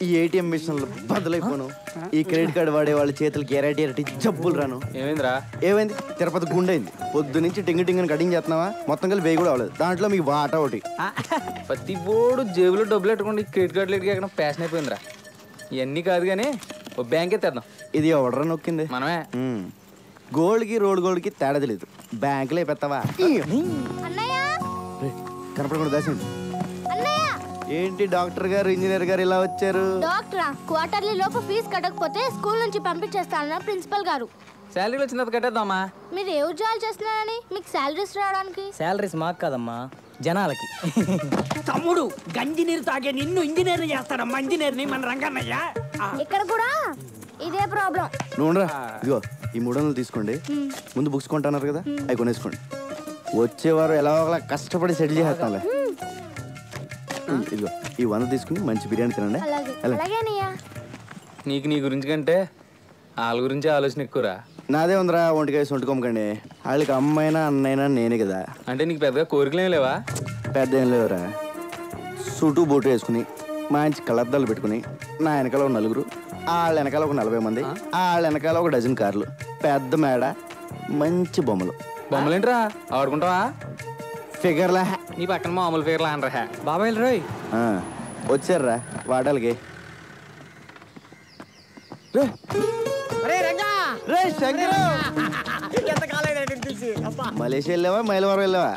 ఈ ఏటీఎం మిషన్లు బదులైపోను. ఈ క్రెడిట్ కార్డు వాడే వాళ్ళ చేతులకి ఎరటి జబ్బులు రాను. ఏమైందిరా? ఏమైంది? తిరుపతి గుండైంది. పొద్దు నుంచి టింగ్ కటింగ్ చేస్తున్నావా? మొత్తం కలిసి వేయి కూడా అవ్వలేదు. దాంట్లో మీకు వాటా ఒకటి. ప్రతి బోర్డు జేబులో డబ్బులు పెట్టుకోండి. క్రెడిట్ కార్డులు ఎక్కడ ఫ్యాషన్ అయిపోయిందిరా. ఇవన్నీ కాదు కానీ ఓ బ్యాంక్ ఎత్తేద్దాం. ఇది ఎవడరా నొక్కింది? మనమే. గోల్డ్కి రోడ్ గోల్డ్కి తేడా తెలియదు. బ్యాంకులో అయిపోతావా? కనపడకుండా దాసింది. ఏంటి డాక్టర్ గారు ఇంజనీర్ గారు ఇలా వచ్చారు? డాక్టరా? క్వార్టర్లీ లోపు ఫీజు కట్టకపోతే స్కూల్ నుంచి పంపించేస్తానన్న ప్రిన్సిపల్ గారు. శాలరీ వచ్చిన తర్వాత కట్టేద్దామా? మీరు ఏ ఉద్యోగాలు చేస్తున్నారని మీకు శాలరీస్ రావడానికి? శాలరీస్ మాకు కాదమ్మా, జనాలకి. తమ్ముడు గంజి నీరు తాగే నిన్ను ఇంజనీర్ చేస్తాడమ్మా. ఇంజనీర్ని మన రంగన్నయ్య. ఇక్కడ కూడా ఇదే ప్రాబ్లం. నువ్వురా, ఇదిగో ఈ 300 తీసుకోండి. ముందు బుక్స్ కొంటున్నారు కదా, అవి కొనేసుకోండి. వచ్చేవారు ఎలా ఒకలా కష్టపడి సెటిల్ చేస్తానులే. ఇదిగో ఈ 100 తీసుకుని మంచి బిర్యానీ తినండి. నీకు నీ గురించి కంటే వాళ్ళ గురించి ఆలోచన ఎక్కువరా. నాదే ఉందిరా, ఒంటికాయ సొంటుకోమకండి. వాళ్ళకి అమ్మైనా అన్నైనా నేనే కదా. అంటే నీకు పెద్దగా కోరికలేం లేవా? పెద్ద ఏం లేవురా. సూటు బోటు వేసుకుని మంచి కలర్దాలు పెట్టుకుని నా వెనకాల ఒక 4, వాళ్ళ వెనకాల ఒక 40 మంది, వాళ్ళ వెనకాల ఒక డజన్ కార్లు, పెద్ద మేడ, మంచి బొమ్మలు. బొమ్మలేంట్రా ఆడుకుంటావా? ఫిగర్లా. నీ పక్కన మామూలు ఫిగర్లా అనరా బాబాయ్ రోయ్. వచ్చారా వాడాలకి? మలేషియా వెళ్ళావా మైలవరం వెళ్ళావా?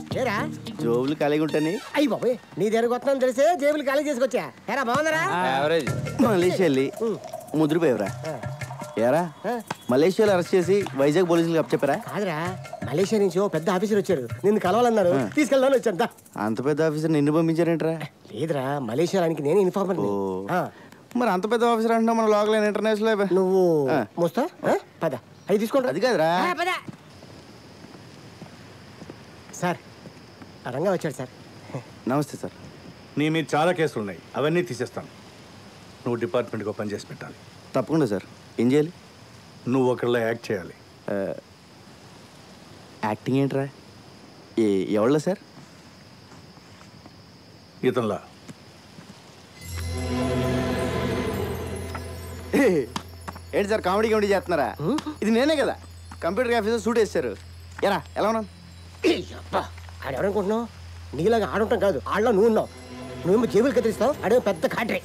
జోబులు ఖాళీగా ఉంటాయి. అయ్యి బాబోయ్, నీ దగ్గర వస్తున్నాం తెలిసే జేబులు ఖాళీ చేసుకొచ్చా. ఎరా బాగుందరా? యావరేజ్. మలేషియా వెళ్ళి ముద్రపోయావురా. ఏరా మలేషియాలో అరెస్ట్ చేసి వైజాగ్ పోలీసులకు అప్పచెప్పారా? కాదురా, మలేషియా నుంచి ఓ పెద్ద ఆఫీసర్ వచ్చారు, నిన్ను కలవాలన్నారు. తీసుకెళ్దామని వచ్చాను. అంత పెద్ద ఆఫీసర్ నిన్ను పంపించారేంట్రా? లేదురా, మలేషియానికి నేను ఇన్ఫార్మర్. మరి అంత పెద్ద ఆఫీసర్ అంటున్నావు, మన లోకల్ ఇంటర్నేషనల్. నువ్వు మోస్తా పద, అవి తీసుకోండి. అది కాదురా. సార్ రంగా వచ్చాడు సార్. నమస్తే సార్. నీ మీద చాలా కేసులు ఉన్నాయి, అవన్నీ తీసేస్తాను. నువ్వు డిపార్ట్మెంట్కి పని చేసి పెట్టాలి. తప్పకుండా సార్. ఏం చేయాలి? నువ్వు ఒకళ్ళ యాక్ట్ చేయాలి. యాక్టింగ్ ఏంట్రా? ఎవళ్ళ సార్? ఇతనిలా. ఏంటి సార్ కామెడీ చేస్తున్నారా? ఇది నేనే కదా కంప్యూటర్ ఆఫీసర్ సూట్ వేస్తారు. ఎరా ఎలా ఉన్నాను? ఆడెవరనుకుంటున్నావు? నీలాగా ఆడుంటాం కాదు, ఆడలో నువ్వు ఉన్నావు. నువ్వేమో జేబులు కత్తిరిస్తావు, అడే పెద్ద కాటరే.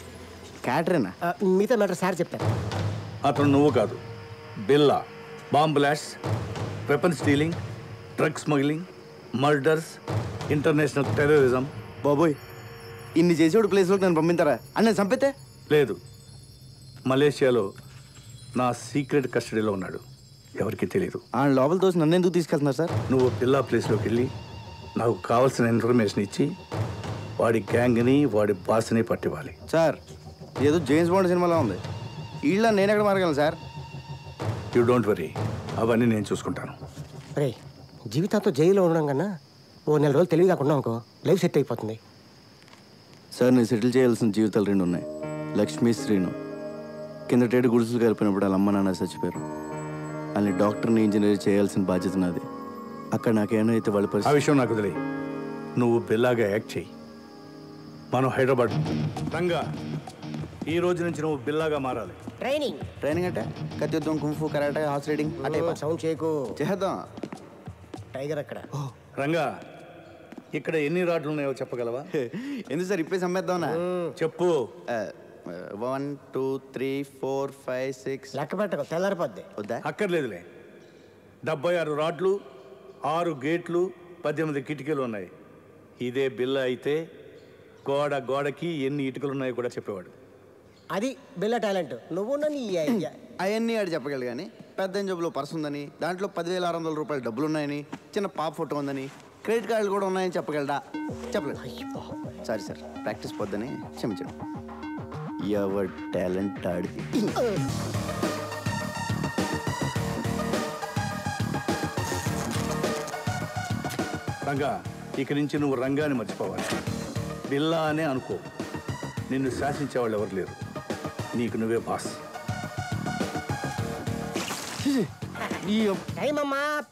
క్యాటరేనా? మిగతా మ్యాటర్ సార్ చెప్తాను. అతను నువ్వు కాదు, బిల్లా. Bomb blast, weapon stealing, drug smuggling, murders, international terrorism. బాబోయ్, ఇన్ని చేసేవాడు ప్లేస్లోకి నన్ను పంపిస్తారా? అని నేను చంపితే? లేదు, మలేషియాలో నా సీక్రెట్ కస్టడీలో ఉన్నాడు, ఎవరికి తెలియదు. ఆ లోపల తోసి నన్ను ఎందుకు తీసుకెళ్తున్నారు సార్? నువ్వు బిల్లా ప్లేస్లోకి వెళ్ళి నాకు కావాల్సిన ఇన్ఫర్మేషన్ ఇచ్చి వాడి గ్యాంగ్ని వాడి బాస్ని పట్టివ్వాలి. సార్ ఏదో జేమ్స్ బాండ్ సినిమాలో ఉంది. వీళ్ళ నేను ఎక్కడ మారగలను సార్? యూ డోంట్ వరీ, అవన్నీ నేను చూసుకుంటాను. రే, జీవితాంతో జైల్లో ఉండడం కన్నా ఓ 4 రోజులు తెలివి కాకుండా అనుకో, లైఫ్ సెట్ అయిపోతుంది. సార్ నేను సెటిల్ చేయాల్సిన జీవితాలు 2 ఉన్నాయి. లక్ష్మీ, శ్రీను. కిందటేడు గుడిసెలు కలిపినప్పుడు వాళ్ళ అమ్మ నాన్న చచ్చిపోయారు. వాళ్ళని డాక్టర్ని ఇంజనీర్ చేయాల్సిన బాధ్యత నాది. అక్కడ నాకేమైతే వాళ్ళ ఆ విషయం నాకు తెలియ. నువ్వు బిల్లాగా యాక్ట్ చేయి. మనం హైదరాబాద్. రంగా, ఈ రోజు నుంచి నువ్వు బిల్లాగా మారాలి. ట్రైనింగ్ అంటే కత్తి యుద్ధం, కుంఫు, కరాటే, హార్స్ రైడింగ్ అంటే సౌండ్ చేయకు. చేద్దాం. టైగర్ అక్కడ. రంగా, ఇక్కడ ఎన్ని రాడ్లు ఉన్నాయో చెప్పగలవా? ఎందుకు సార్ ఇప్పుడే సమ్మేద్దామన్నా? చెప్పు. 1 2 3 4 5 6. లెక్క పెట్టకు, తెల్లారిపోద్ది. వద్దా? అక్కర్లేదులే. 76 రాడ్లు, 6 గేట్లు, 18 కిటికీలు ఉన్నాయి. ఇదే బిల్ల అయితే గోడకి ఎన్ని ఇటుకలు ఉన్నాయో కూడా చెప్పేవాడు. అది బిల్ల టాలెంట్. నువ్వు అవన్నీ ఆడు చెప్పగలడు. కానీ పెద్ద జబ్బులో పర్స్ ఉందని, దాంట్లో 10,600 రూపాయలు డబ్బులు ఉన్నాయని, చిన్న పాప ఫోటో ఉందని, క్రెడిట్ కార్డులు కూడా ఉన్నాయని చెప్పగలడా? చెప్పలేదు. సారీ సార్, ప్రాక్టీస్ పొద్దని క్షమించండి. ఎవరి టాలెంట్ ఆడిది. రంగా, ఇక నుంచి నువ్వు రంగాన్ని మర్చిపోవాలి. బిల్లా అనే అనుకో. నిన్ను శాసించేవాళ్ళు ఎవరు లేరు. నీకు నువ్వే బాస్.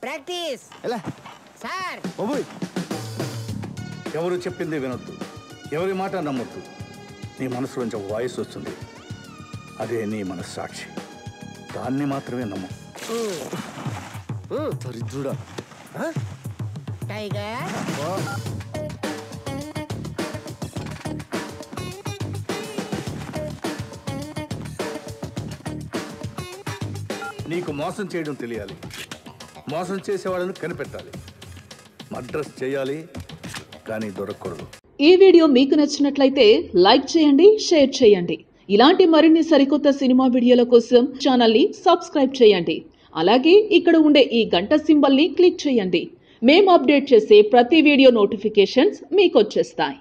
ప్రాక్టీస్. సార్ ఎవరు చెప్పింది వినొద్దు, ఎవరి మాట నమ్మొద్దు. నీ మనసులోంచి ఒక వాయిస్ వస్తుంది, అదే నీ మనస్సాక్షి. దాన్ని మాత్రమే నమ్ము. దరిద్రుడా. టైగర్ నీకు మోసం చేయడం తెలియాలి, మోసం చేసేవాళ్ళని కనిపెట్టాలి. మడ్రస్ చేయాలి కానీ దొరకకూడదు. ఈ వీడియో మీకు నచ్చినట్లయితే లైక్ చేయండి, షేర్ చేయండి. ఇలాంటి మరిన్ని సరికొత్త సినిమా వీడియోల కోసం ఛానల్ని సబ్స్క్రైబ్ చేయండి. అలాగే ఇక్కడ ఉండే ఈ గంట సింబల్ని క్లిక్ చేయండి. మేము అప్డేట్ చేసే ప్రతి వీడియో నోటిఫికేషన్స్ మీకు వచ్చేస్తాయి.